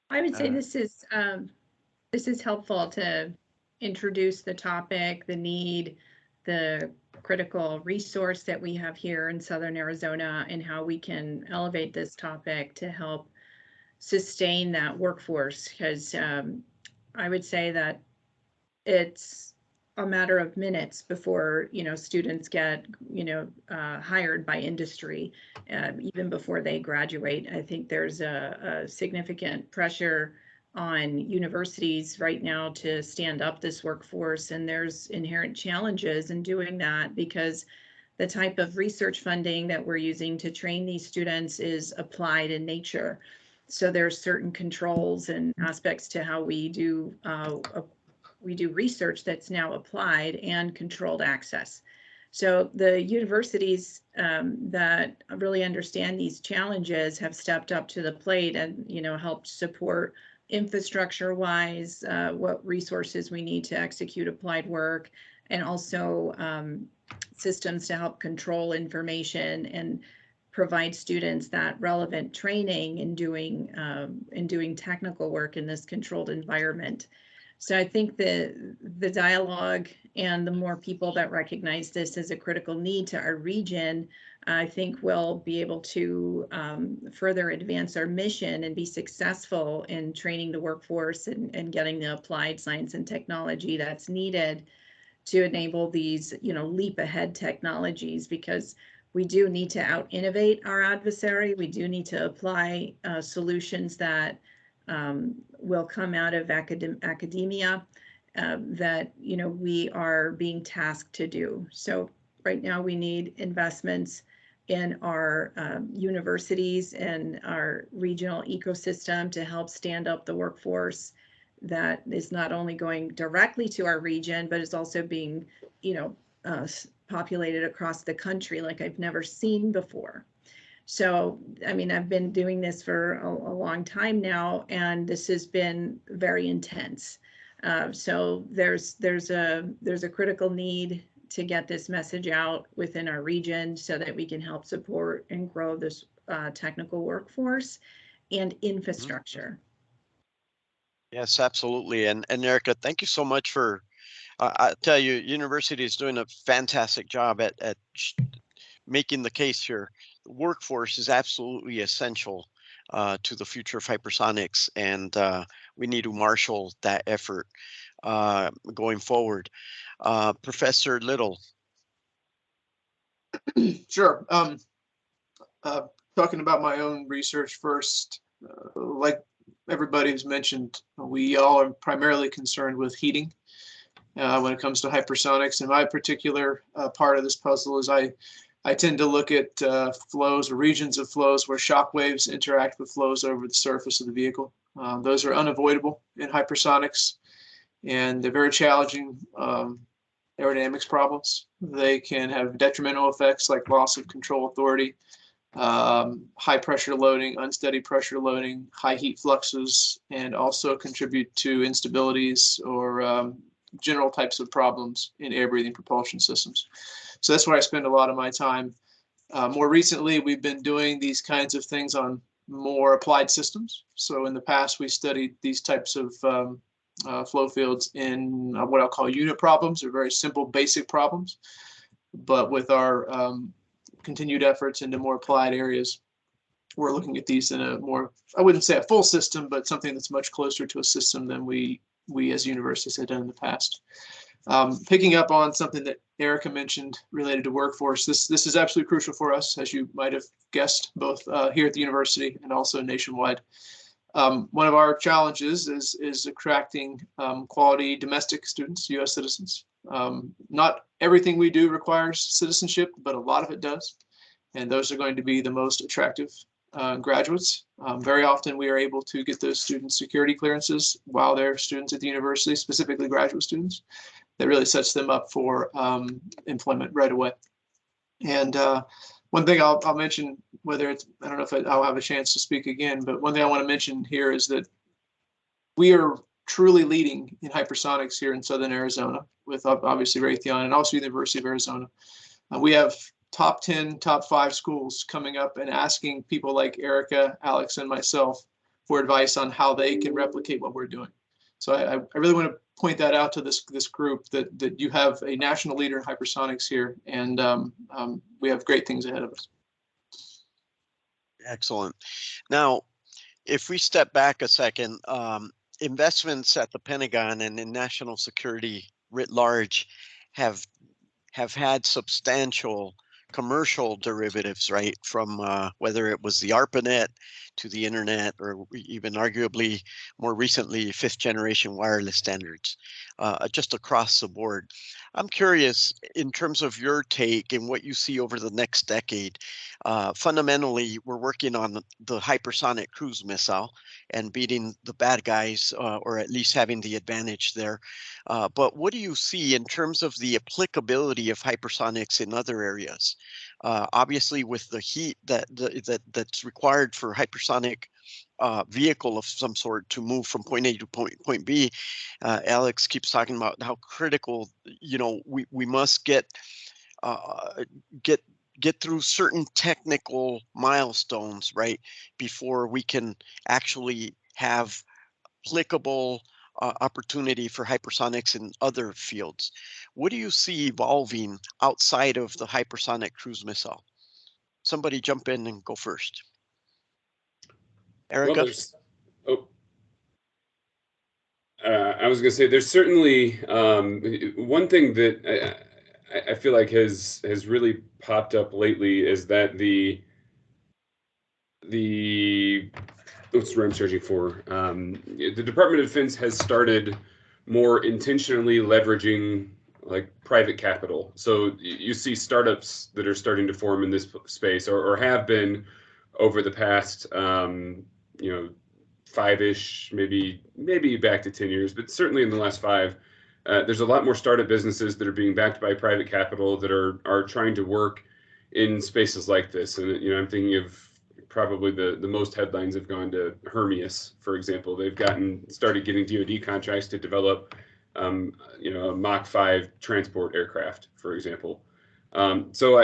I would say this is helpful to introduce the topic, the need, the critical resource that we have here in Southern Arizona, and how we can elevate this topic to help sustain that workforce. Because I would say that it's a matter of minutes before students get hired by industry, even before they graduate. I think there's a significant pressure on universities right now to stand up this workforce, and there's inherent challenges in doing that, because the type of research funding that we're using to train these students is applied in nature. So there's certain controls and aspects to how we do research that's now applied and controlled access. So the universities that really understand these challenges have stepped up to the plate and, helped support infrastructure-wise, what resources we need to execute applied work, and also systems to help control information and provide students that relevant training in doing technical work in this controlled environment. So I think the dialogue and the more people that recognize this as a critical need to our region, I think we'll be able to further advance our mission and be successful in training the workforce and getting the applied science and technology that's needed to enable these, leap ahead technologies, because we do need to out innovate our adversary. We do need to apply solutions that will come out of academia that, we are being tasked to do. So right now we need investments in our universities and our regional ecosystem to help stand up the workforce that is not only going directly to our region, but is also being, populated across the country like I've never seen before. So, I mean, I've been doing this for a long time now, and this has been very intense. So there's a critical need to get this message out within our region so that we can help support and grow this technical workforce and infrastructure. Yes, absolutely. And Erica, thank you so much for, I tell you, university is doing a fantastic job at making the case here. The workforce is absolutely essential to the future of hypersonics, and we need to marshal that effort going forward. Professor Little. Sure. Talking about my own research first, like everybody who's mentioned, we all are primarily concerned with heating when it comes to hypersonics. And my particular part of this puzzle is I tend to look at flows or regions of flows where shock waves interact with flows over the surface of the vehicle. Those are unavoidable in hypersonics, and they're very challenging aerodynamics problems. They can have detrimental effects like loss of control authority, high pressure loading, unsteady pressure loading, high heat fluxes, and also contribute to instabilities or general types of problems in air breathing propulsion systems. So that's where I spend a lot of my time. More recently, we've been doing these kinds of things on more applied systems. So in the past, we studied these types of flow fields in what I'll call unit problems, or very simple, basic problems. But with our continued efforts into more applied areas, we're looking at these in a more, I wouldn't say a full system, but something that's much closer to a system than we as universities had done in the past. Picking up on something that Erica mentioned related to workforce, this is absolutely crucial for us, as you might have guessed, both here at the university and also nationwide. One of our challenges is attracting quality domestic students, U.S. citizens. Not everything we do requires citizenship, but a lot of it does. And those are going to be the most attractive graduates. Very often we are able to get those students security clearances while they're students at the university, specifically graduate students. That really sets them up for employment right away. And one thing I'll mention, whether it's, I don't know if I'll have a chance to speak again, but one thing I want to mention here is that we are truly leading in hypersonics here in Southern Arizona with obviously Raytheon and also the University of Arizona. We have top 10, top 5 schools coming up and asking people like Erica, Alex, and myself for advice on how they can replicate what we're doing. So I really want to point that out to this group that you have a national leader in hypersonics here, and we have great things ahead of us. Excellent. Now, if we step back a second, investments at the Pentagon and in national security writ large have had substantial commercial derivatives, right? From whether it was the ARPANET to the internet, or even arguably more recently, 5th generation wireless standards, just across the board. I'm curious in terms of your take and what you see over the next decade. Fundamentally, we're working on the hypersonic cruise missile and beating the bad guys, or at least having the advantage there. But what do you see in terms of the applicability of hypersonics in other areas? Obviously, with the heat that's required for hypersonic vehicle of some sort to move from point A to point B. Alex keeps talking about how critical, we must uh, get get through certain technical milestones, right, before we can actually have applicable opportunity for hypersonics in other fields. What do you see evolving outside of the hypersonic cruise missile? Somebody jump in and go first. Well, Erica? I was going to say there's certainly one thing that I feel like has really popped up lately is that the what's the word I'm searching for? The Department of Defense has started more intentionally leveraging like private capital. So you see startups that are starting to form in this space, or have been over the past, 5-ish, maybe back to 10 years, but certainly in the last 5. There's a lot more startup businesses that are being backed by private capital that are trying to work in spaces like this. And I'm thinking of probably the most headlines have gone to Hermes, for example. They've started getting DoD contracts to develop, a Mach 5 transport aircraft, for example. So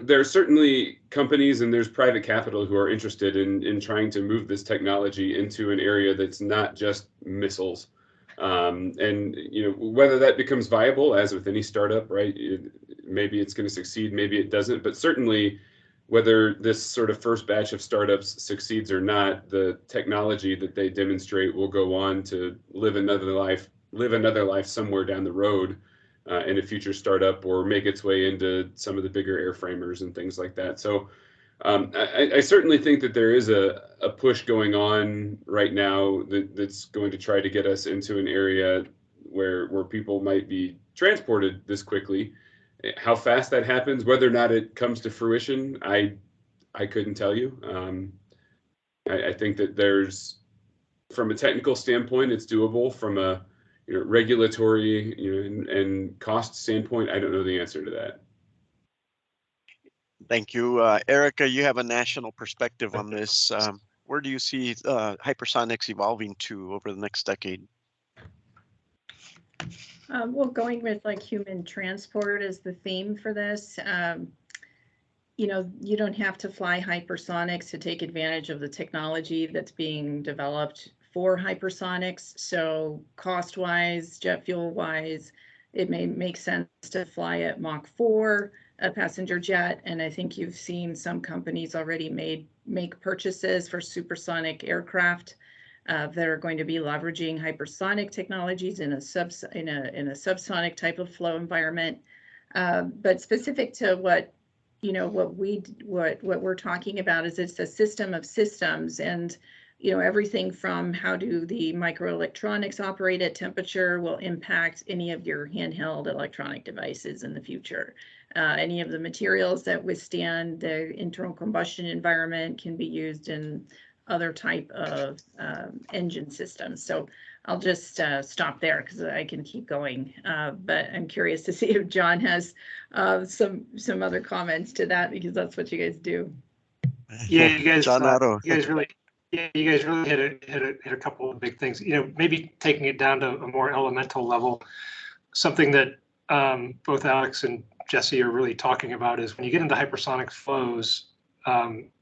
there are certainly companies and there's private capital who are interested in trying to move this technology into an area that's not just missiles. And whether that becomes viable, as with any startup, right? Maybe it's going to succeed, maybe it doesn't, but certainly whether this sort of first batch of startups succeeds or not, the technology that they demonstrate will go on to live another life somewhere down the road in a future startup, or make its way into some of the bigger airframers and things like that. So I certainly think that there is a push going on right now that's going to try to get us into an area where people might be transported this quickly. How fast that happens, whether or not it comes to fruition, I couldn't tell you. I think that there's, from a technical standpoint, it's doable. From a regulatory and cost standpoint, I don't know the answer to that. Thank you. Erica, you have a national perspective on this. Where do you see hypersonics evolving to over the next decade? Well, going with like human transport as the theme for this, you don't have to fly hypersonics to take advantage of the technology that's being developed for hypersonics. So cost-wise, jet fuel-wise, it may make sense to fly at Mach 4, a passenger jet. And I think you've seen some companies already make purchases for supersonic aircraft that are going to be leveraging hypersonic technologies in a subsonic type of flow environment. But specific to what we're talking about is it's a system of systems, and everything from how do the microelectronics operate at temperature will impact any of your handheld electronic devices in the future. Any of the materials that withstand the internal combustion environment can be used in other type of engine systems. So I'll just stop there because I can keep going. But I'm curious to see if John has some other comments to that, because that's what you guys do. Yeah, you guys, John Otto. you guys really hit a couple of big things. Maybe taking it down to a more elemental level. Something that both Alex and Jesse are really talking about is when you get into hypersonic flows,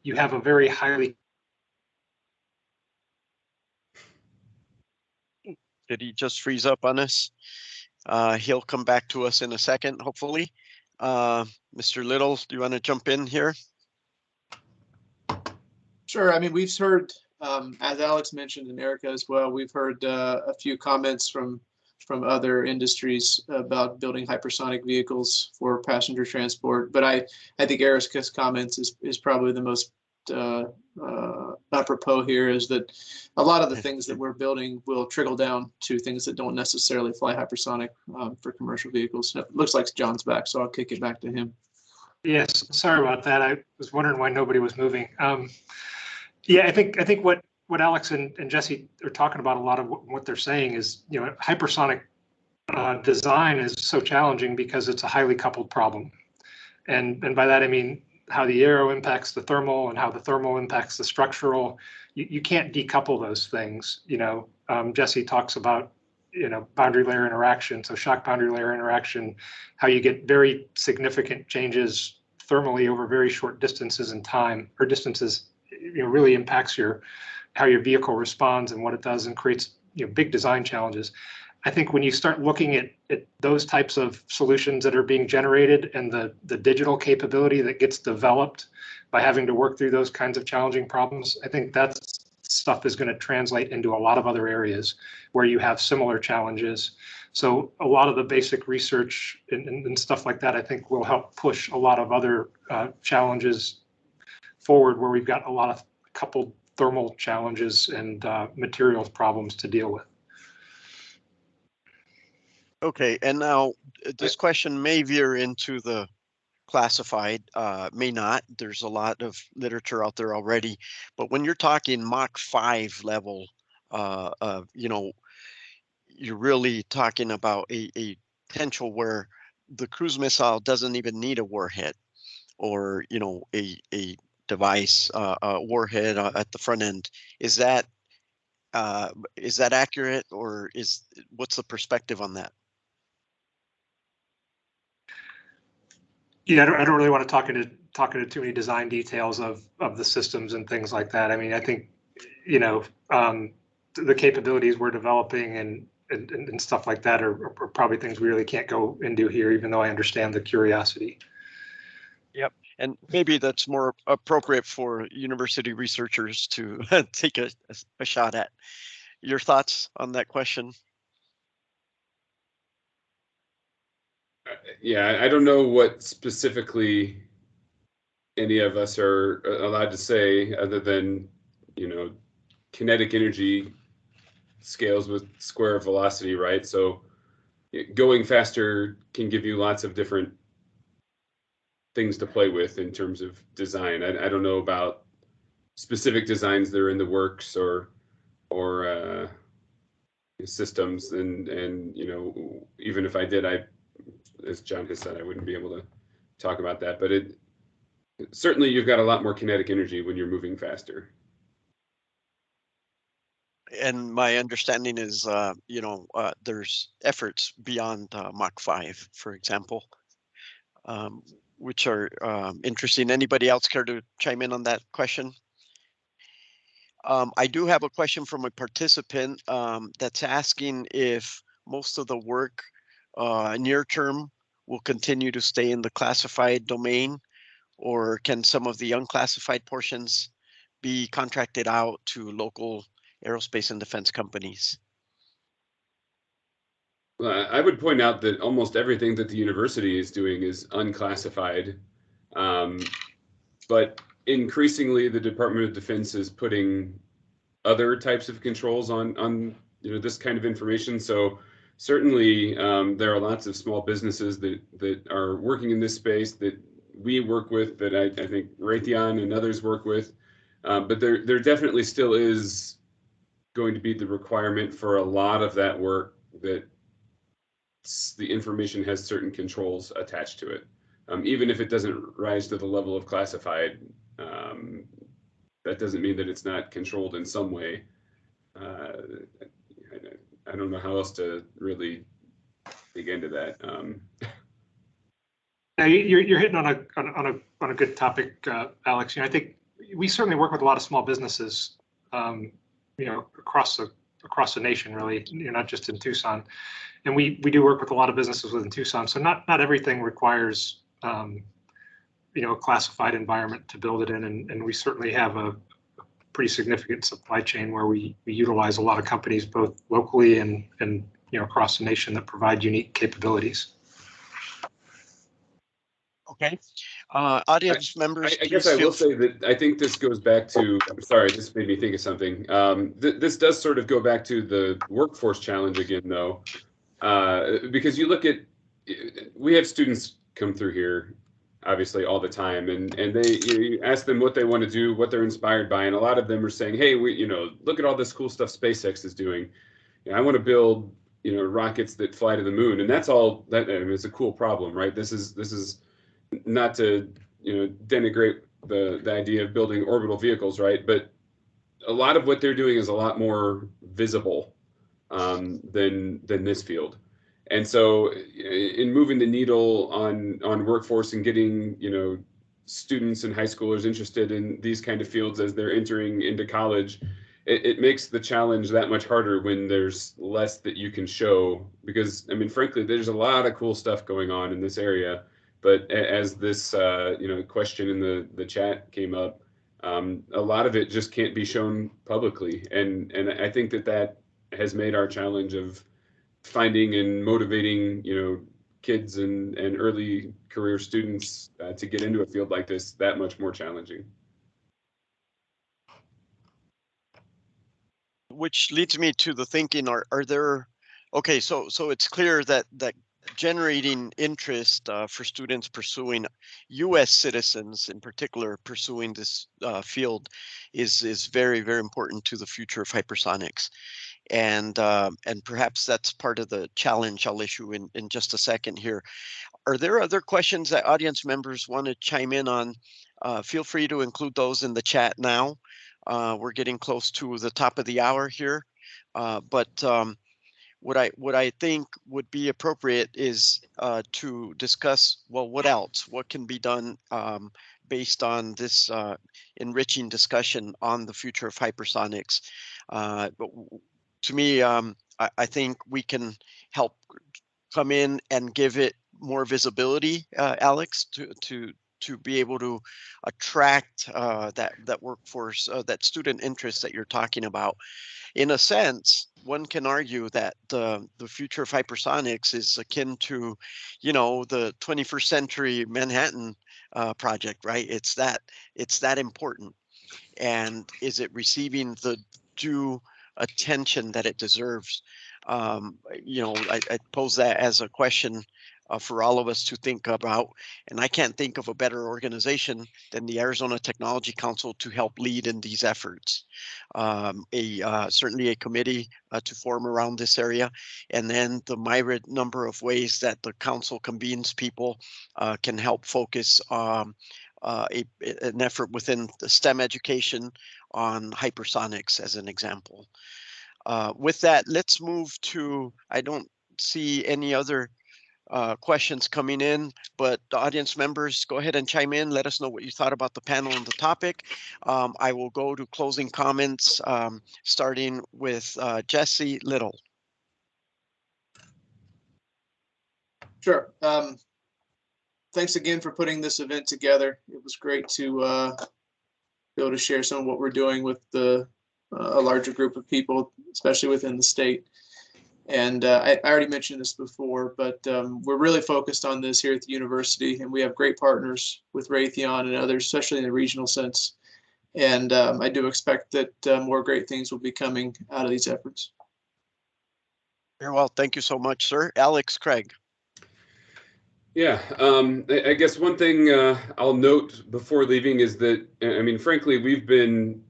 you have a very highly. Did he just freeze up on us? He'll come back to us in a second, hopefully. Mr. Little, do you want to jump in here? Sure. I mean, we've heard, as Alex mentioned and Erica as well, we've heard a few comments from other industries about building hypersonic vehicles for passenger transport. But I think Erica's comments is probably the most apropos here is that a lot of the things that we're building will trickle down to things that don't necessarily fly hypersonic for commercial vehicles. It looks like John's back, so I'll kick it back to him. Yes, sorry about that. I was wondering why nobody was moving. Yeah, I think what Alex and Jesse are talking about, a lot of what they're saying is, hypersonic design is so challenging because it's a highly coupled problem. And by that, I mean how the aero impacts the thermal and how the thermal impacts the structural. You can't decouple those things. Jesse talks about, boundary layer interaction. So shock boundary layer interaction, how you get very significant changes thermally over very short distances in time, or distances, really impacts how your vehicle responds and what it does, and creates, big design challenges. I think when you start looking at those types of solutions that are being generated, and the digital capability that gets developed by having to work through those kinds of challenging problems, I think that stuff is going to translate into a lot of other areas where you have similar challenges. So a lot of the basic research and stuff like that, I think, will help push a lot of other challenges forward, where we've got a lot of coupled thermal challenges and materials problems to deal with. Okay, and now this question may veer into the classified, may not. There's a lot of literature out there already, but when you're talking Mach 5 level, you're really talking about a potential where the cruise missile doesn't even need a warhead, or a device, warhead at the front end. Is that accurate, or what's the perspective on that? Yeah, I don't really want to talk into too many design details of the systems and things like that. I mean, I think, the capabilities we're developing and stuff like that are probably things we really can't go into here, even though I understand the curiosity. Yep, and maybe that's more appropriate for university researchers to take a shot at. Your thoughts on that question? Yeah, I don't know what specifically any of us are allowed to say, other than, kinetic energy scales with square velocity, right? So going faster can give you lots of different things to play with in terms of design. I don't know about specific designs that are in the works or systems, and even if I did, as John has said, I wouldn't be able to talk about that, but certainly you've got a lot more kinetic energy when you're moving faster. And my understanding is, there's efforts beyond Mach 5, for example, which are interesting. Anybody else care to chime in on that question? I do have a question from a participant that's asking if most of the work near term will continue to stay in the classified domain, or can some of the unclassified portions be contracted out to local aerospace and defense companies? Well, I would point out that almost everything that the university is doing is unclassified, but increasingly the Department of Defense is putting other types of controls on this kind of information. So certainly there are lots of small businesses that are working in this space that we work with, that I think Raytheon and others work with, but there definitely still is going to be the requirement for a lot of that work that the information has certain controls attached to it. Even if it doesn't rise to the level of classified, that doesn't mean that it's not controlled in some way. I don't know how else to really dig into that. Now you're hitting on a good topic, Alex. I think we certainly work with a lot of small businesses, across the nation, really, not just in Tucson. And we do work with a lot of businesses within Tucson. So not everything requires a classified environment to build it in, and we certainly have a pretty significant supply chain where we utilize a lot of companies both locally and across the nation that provide unique capabilities. Okay. Audience members, I please guess I feel will say that I think this goes back to, sorry, this made me think of something. This does sort of go back to the workforce challenge again, though, because you look at, we have students come through here, obviously, all the time, and they, you ask them what they want to do, what they're inspired by, and a lot of them are saying, hey, look at all this cool stuff SpaceX is doing. I want to build, rockets that fly to the moon, and that's all. That, I mean, it's a cool problem, right? This is not to denigrate the idea of building orbital vehicles, right? But a lot of what they're doing is a lot more visible than this field. And so in moving the needle on workforce and getting students and high schoolers interested in these kind of fields as they're entering into college, it makes the challenge that much harder when there's less that you can show, because I mean, frankly, there's a lot of cool stuff going on in this area. But as this question in the chat came up, a lot of it just can't be shown publicly, and I think that has made our challenge of finding and motivating kids and early career students to get into a field like this that much more challenging. Which leads me to the thinking: are there? Okay, so it's clear that generating interest for students pursuing U.S. citizens, in particular, pursuing this field, is very, very important to the future of hypersonics, and perhaps that's part of the challenge I'll issue in just a second here. Are there other questions that audience members want to chime in on? Feel free to include those in the chat now. We're getting close to the top of the hour here, but what I think would be appropriate is to discuss, well, what else? What can be done based on this enriching discussion on the future of hypersonics? To me, I think we can help come in and give it more visibility, Alex, to be able to attract that workforce, that student interest that you're talking about. In a sense, one can argue that the future of hypersonics is akin to, the 21st century Manhattan project, right? It's that important. And is it receiving the due attention that it deserves? I pose that as a question for all of us to think about. And I can't think of a better organization than the Arizona Technology Council to help lead in these efforts. Certainly a committee to form around this area, and then the myriad number of ways that the council convenes people can help focus an effort within the STEM education on hypersonics as an example. With that, let's move to, I don't see any other questions coming in, but the audience members, go ahead and chime in. Let us know what you thought about the panel and the topic. I will go to closing comments, starting with Jesse Little. Sure. Thanks again for putting this event together. It was great to be able to share some of what we're doing with a larger group of people, especially within the state. And I already mentioned this before, but we're really focused on this here at the university, and we have great partners with Raytheon and others, especially in the regional sense. And I do expect that more great things will be coming out of these efforts. Very well. Thank you so much, sir. Alex Craig. Yeah, I guess one thing I'll note before leaving is that, I mean, frankly, we've been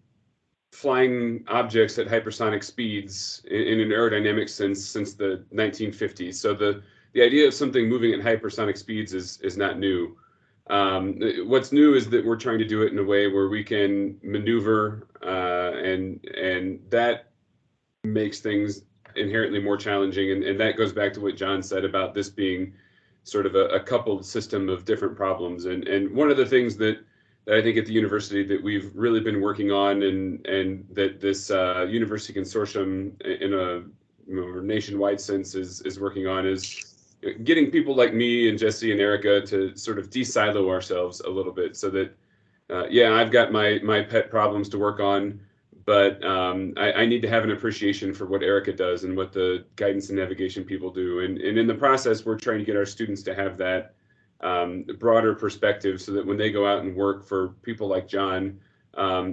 flying objects at hypersonic speeds in an aerodynamic sense since the 1950s. So the idea of something moving at hypersonic speeds is not new. What's new is that we're trying to do it in a way where we can maneuver, and that makes things inherently more challenging. And that goes back to what John said about this being sort of a coupled system of different problems. And one of the things that I think at the university that we've really been working on, and that this university consortium in a nationwide sense is working on, is getting people like me and Jesse and Erica to sort of de-silo ourselves a little bit, so that yeah, I've got my pet problems to work on, but I need to have an appreciation for what Erica does and what the guidance and navigation people do. And in the process, we're trying to get our students to have that broader perspective, so that when they go out and work for people like John,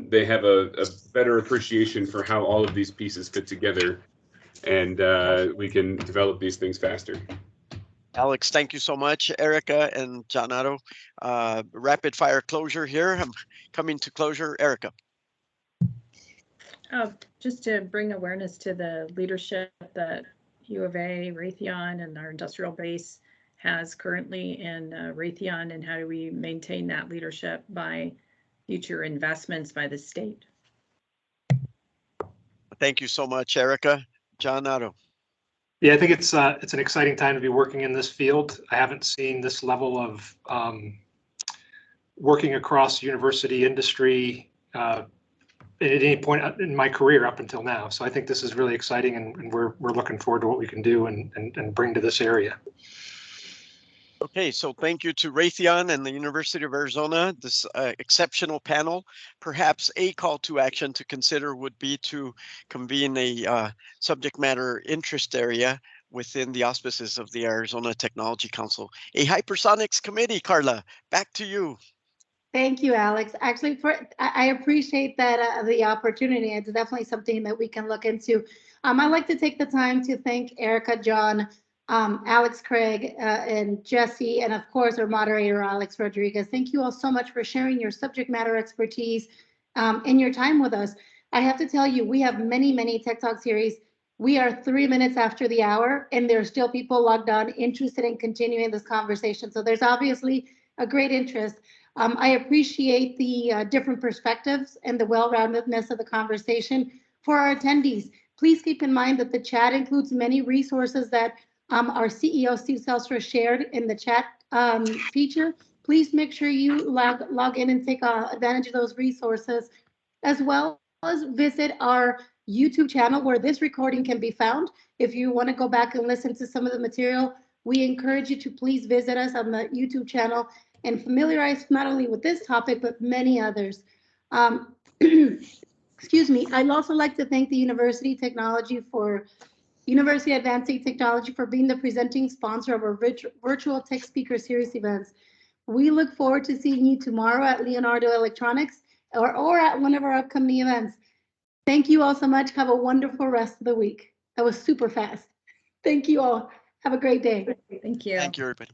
they have a better appreciation for how all of these pieces fit together, and we can develop these things faster. Alex, thank you so much. Erica and John Otto. Rapid fire closure here. I'm coming to closure. Erica. Just to bring awareness to the leadership that U of A, Raytheon, and our industrial base has currently in Raytheon, and how do we maintain that leadership by future investments by the state. Thank you so much, Erica. John Otto. Yeah, I think it's an exciting time to be working in this field. I haven't seen this level of working across university industry at any point in my career up until now. So I think this is really exciting, and we're looking forward to what we can do and bring to this area. Okay, so thank you to Raytheon and the University of Arizona, this exceptional panel. Perhaps a call to action to consider would be to convene a subject matter interest area within the auspices of the Arizona Technology Council. A Hypersonics committee, Carla, back to you. Thank you, Alex. Actually, I appreciate that the opportunity. It's definitely something that we can look into. I'd like to take the time to thank Erica, John, Alex, Craig, and Jesse, and of course our moderator, Alex Rodriguez. Thank you all so much for sharing your subject matter expertise and your time with us. I have to tell you, we have many Tech Talk series. We are 3 minutes after the hour, and there are still people logged on interested in continuing this conversation. So there's obviously a great interest. I appreciate the different perspectives and the well-roundedness of the conversation. For our attendees, please keep in mind that the chat includes many resources that our CEO, Steve Zelstra, shared in the chat feature. Please make sure you log in and take advantage of those resources, as well as visit our YouTube channel where this recording can be found. If you want to go back and listen to some of the material, we encourage you to please visit us on the YouTube channel and familiarize not only with this topic, but many others. Excuse me. I'd also like to thank the University Advancing Technology for being the presenting sponsor of our virtual tech speaker series events. We look forward to seeing you tomorrow at Leonardo Electronics or at one of our upcoming events. Thank you all so much. Have a wonderful rest of the week. That was super fast. Thank you all. Have a great day. Thank you. Thank you, everybody.